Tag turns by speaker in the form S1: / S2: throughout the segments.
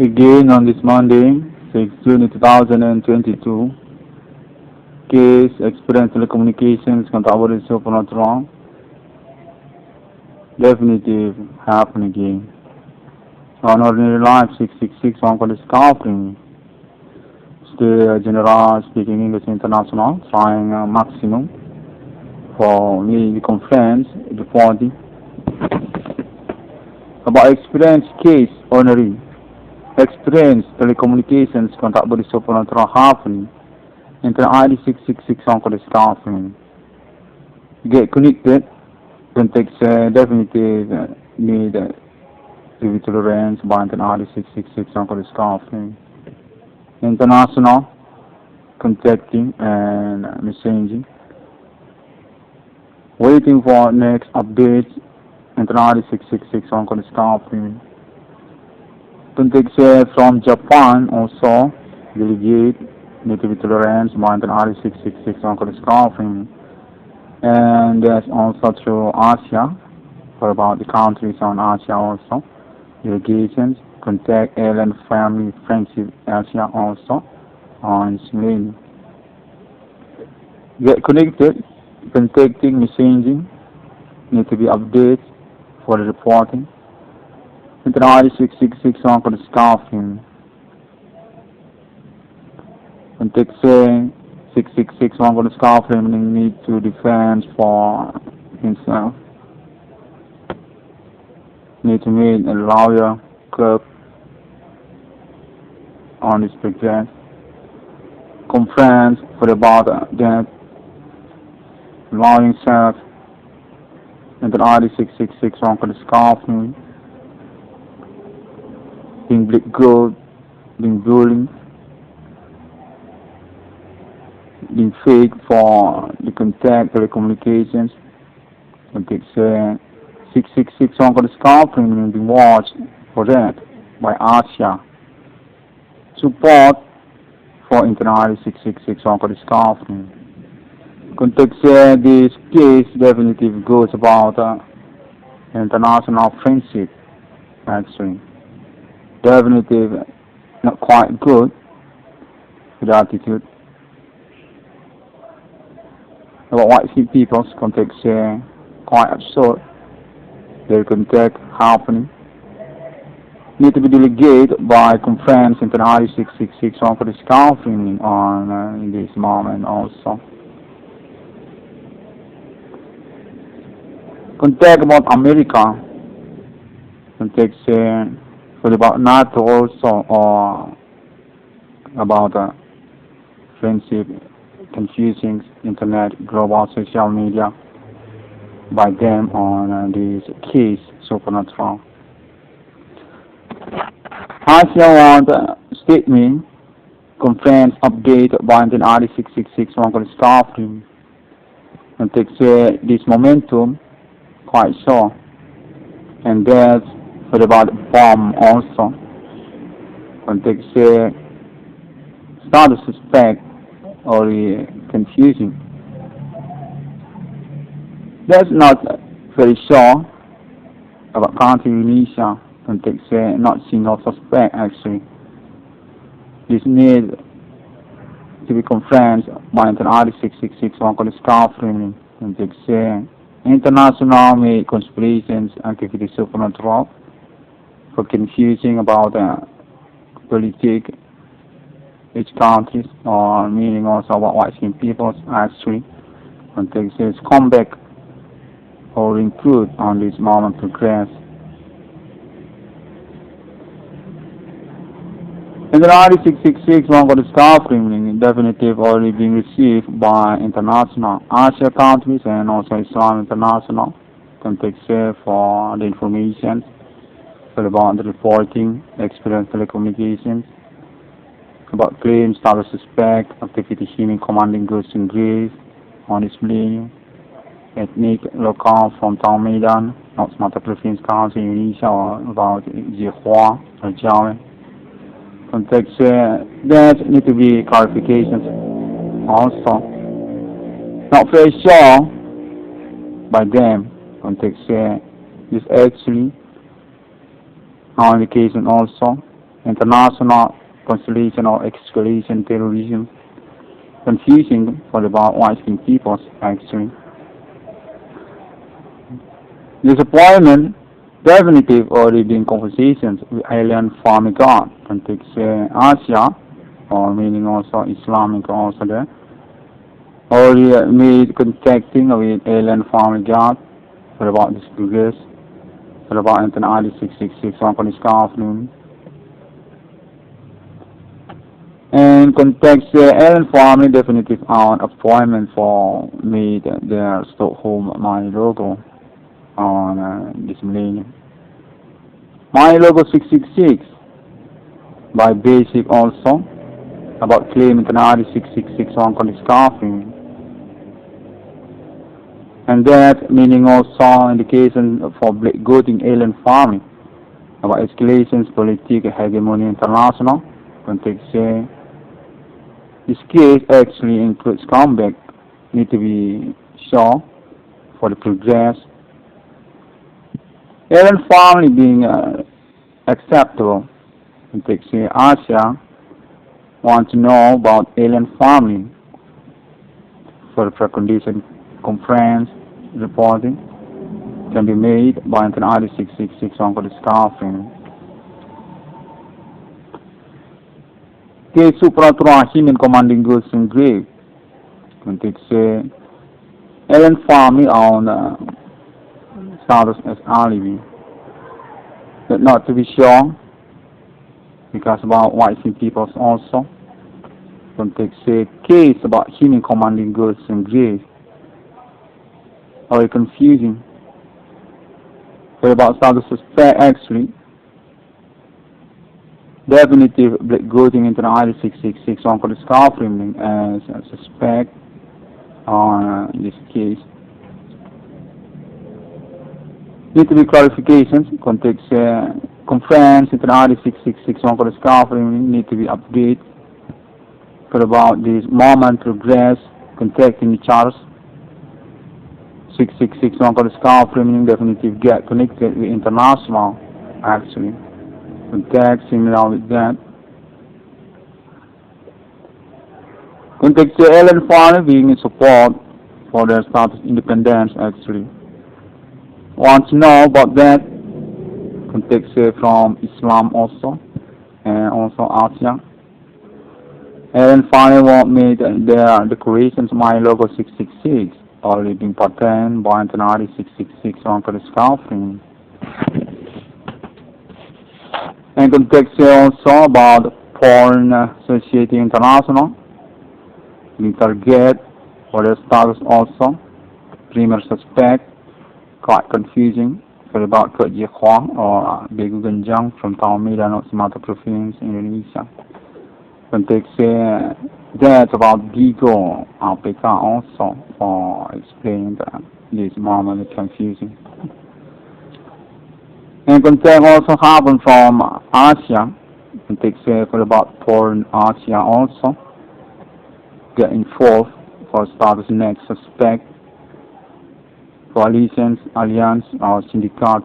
S1: Again on this Monday, 6 June 2022, case experience telecommunications contact supernatural definitive happen again. On ordinary life 666 on call discovering still general speaking English international trying maximum for me the conference reporting about experience case ordinary experience telecommunications contact body supernatural happening into ID 666 on call discovering get connected context definitive need to tolerance by an ID 666 on call discovering international contacting and messaging waiting for next updates international 666 on call discovering context from Japan also delegate need to be tolerance by an 666 on call discovering and there's also through Asia for about the countries on Asia also delegations contact alien family friendship Asia also on Milenium. Get connected, contacting, messaging need to be updated for the reporting. Internal 666 on for the staffing. Contact 666 on for the staffing need to defend for himself. Need to meet a lawyer club on this project. Conference for about that law himself and the ID 666 on for the scoffing, being black gold, being bullying, being fake for the contact telecommunications. And it's 666 on for the scoffing being watched for that by Asia. Support for internal 666 on for the scoffing. Context this case definitive goes about international friendship actually. Definitive not quite good with attitude. About white sea peoples context quite absurd. Their contact happening. Need to be delegated by conference internal 666 on for the scoffing on in this moment also. Contact about America, contact for about NATO also, or about friendship, confusing internet, global social media by them on this case supernatural. Asia want statement, conference update by the RD 666 on staff room, and takes this momentum quite so, and there's for about bomb also, and takes start to suspect or confusing. That's not very sure about country Indonesia, and takes not single suspect actually. This need to be confirmed by an RD 666 on the staff room, and takes international made conspirations activities supernatural for confusing about politics, each countries or meaning also about white skin peoples actually and things is come back or include on this moment progress. In the RD 666 one got the staff remaining definitive already being received by international Asia countries and also Islam International context for the information for about the reporting, experience telecommunications, about claims, status suspect, activity human commanding goods in Greece, on this Milenium, ethnic local from Town Medan, not Sumatera Province Council Indonesia or about Jihua or Jawa. Context that need to be clarifications also. Not very sure by them. Context is actually our indication also international constellation or escalation terrorism, confusing for about white-skinned peoples actually. Disappointment, definitive or reading conversations with alien family god, context Asia, or meaning also Islamic also there, or made contacting with alien family god for about this progress, for about Anton ID 666 on this afternoon. And context alien family definitive on appointment for made their Stockholm my logo on this Milenium. My logo 666 by basic also about claim international 666 on discovery, and that meaning also indication for goading alien farming about escalations politique hegemony international context this case actually includes comeback need to be shown for the progress alien family being acceptable. In Asia want to know about alien family for the precondition conference reporting can be made by International 666 on the staffing. Case supernatural human commanding goods in grave. Context alien family on status as alibi, but not to be sure because about white peoples also. Context case about human commanding goods and grave or confusing. But about status suspect actually definitive goading into the ID 666 on the scarf framing as a suspect on this case. Need to be clarifications, context conference into the ID 666 on the scarf framing need to be updated for about this moment progress contacting each other. 666 on the scarf framing definitive get connected with international actually. Contact similar with that. Context alien family being in support for their status independence actually. Want to know about that? Context from Islam also and also Asia. Alien family want made their decorations my logo 666 already being patterned by International 666 on the scarfing. And context also about Porn Society International. We target for their status also. Premier suspect, quite confusing for about Kurt Huang or Begu Genjang from Taumida, North Sumatra Province, Indonesia. Context that about Gigo APK also for explaining this moment confusing. And contact also happen from Asia. Context for about porn Asia also. Get involved for status next suspect. Coalitions, alliance or syndicate.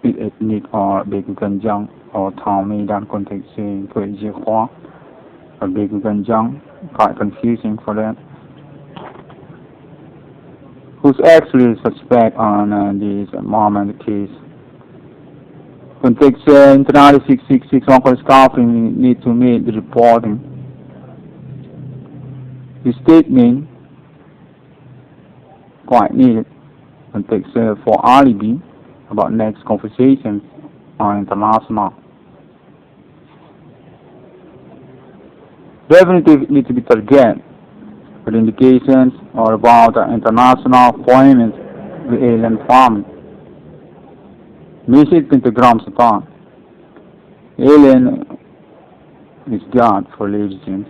S1: Ethnic or Begu Genjang or Tao Medan context Hua or Begu Genjang. Quite confusing for that. Who's actually suspect on this moment case. Context International 666 on the scarfing need to make the reporting. The statement quite needed. Context for alibi about next conversations on international. Definitive need to be targeted with indications or about international appointments with alien farming. Message pentagram Satan. Alien is God for legends.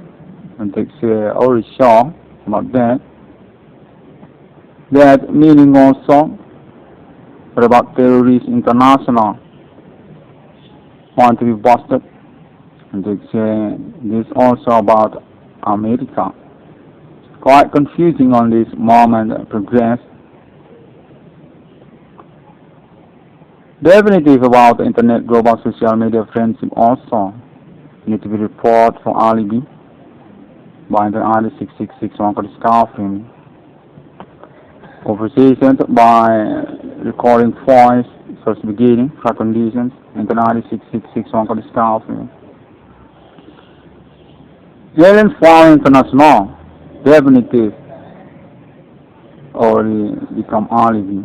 S1: And it's already sure about that. That meaning also for about terrorists international want to be busted. And it's this also about America. Quite confusing on this moment progress. Definitive about the internet global social media friendship also need to be reported for alibi by the ID 6661 discovering conversations by recording voice first beginning for conditions and the ID 6661 discovering Alien Foreign International definitive already become alibi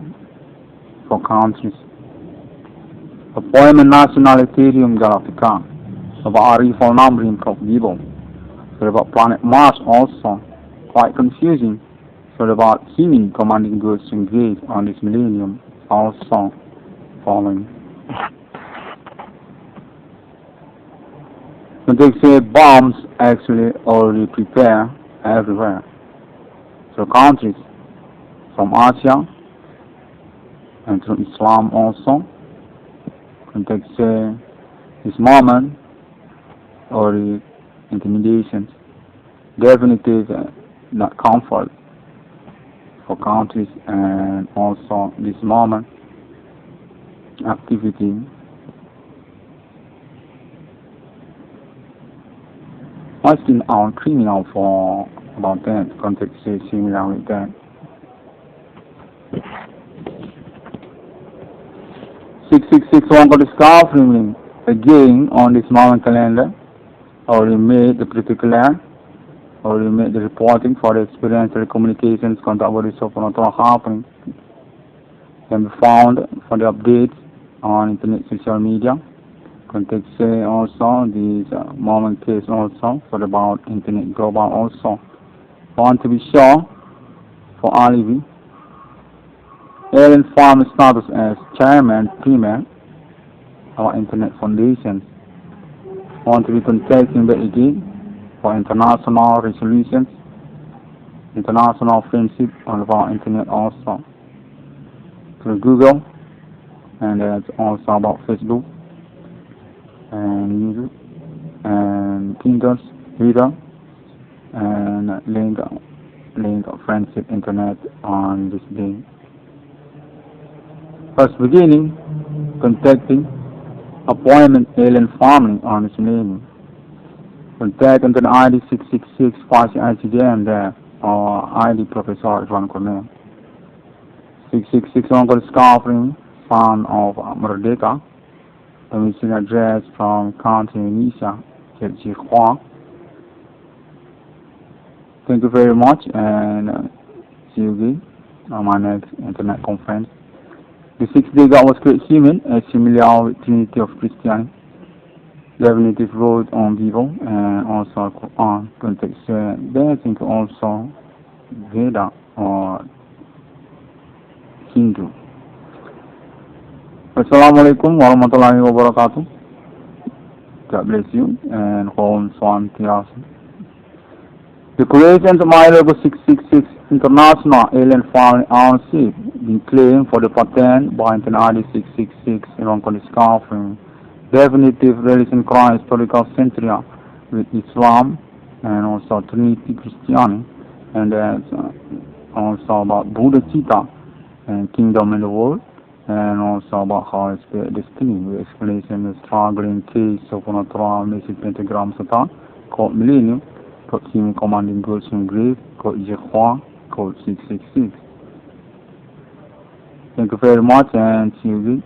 S1: for countries. Appoinment national Icdm Galactica about Arifal numbering of Vivo. So about planet Mars also quite confusing. So about human commanding goods to engage on this Millennium also following. So they say bombs actually already prepare everywhere. So countries from Asia and from Islam also. And they say this moment already intimidations, definitive not comfort for countries and also this moment activity has been our criminal for about that context is similar with that. 6661 got discovering again on this moment calendar already made the particular already made the reporting for the experiential communications contact bodies of happening can be found for the updates on internet social media. Contact say also this moment case also for about internet global also. Want to be sure for alibi. Alien Farm status as chairman premier of Internet Foundation. Want to be contacting the again for international resolutions, international friendship on about internet also. Through Google and that's also about Facebook and YouTube and Kindles, Twitter and link of friendship internet on this day. First beginning, contacting appointment alien farming on its name. Contact under the ID 666 Icdm there, or ID Professor Ivan Cornell. 666 Uncle Scarfing, son of Merdeka, permission address from County Indonesia, Hua. Thank you very much and see you again on my next internet conference. The 6th day God was created human, as similar with Trinity of Christianity. Definitive wrote on Bible and also Quran. Context there, I think also Veda or Hindu. Assalamualaikum warahmatullahi wabarakatuh. God bless you and Home Swantiasan. The creation of my logo 666 International Alien Farming Ownership been claimed for the patent by International 666 Iran discovering definitive religion crime historical century with Islam and also Trinity Christianity and that's also about Buddha Chitta and kingdom in the world and also about how it's destiny with explanation the struggling case of a natural message pentagram Satan called Millennium. Code human commanding goods engraved, code Icdm, code 666. Thank you very much and see you again.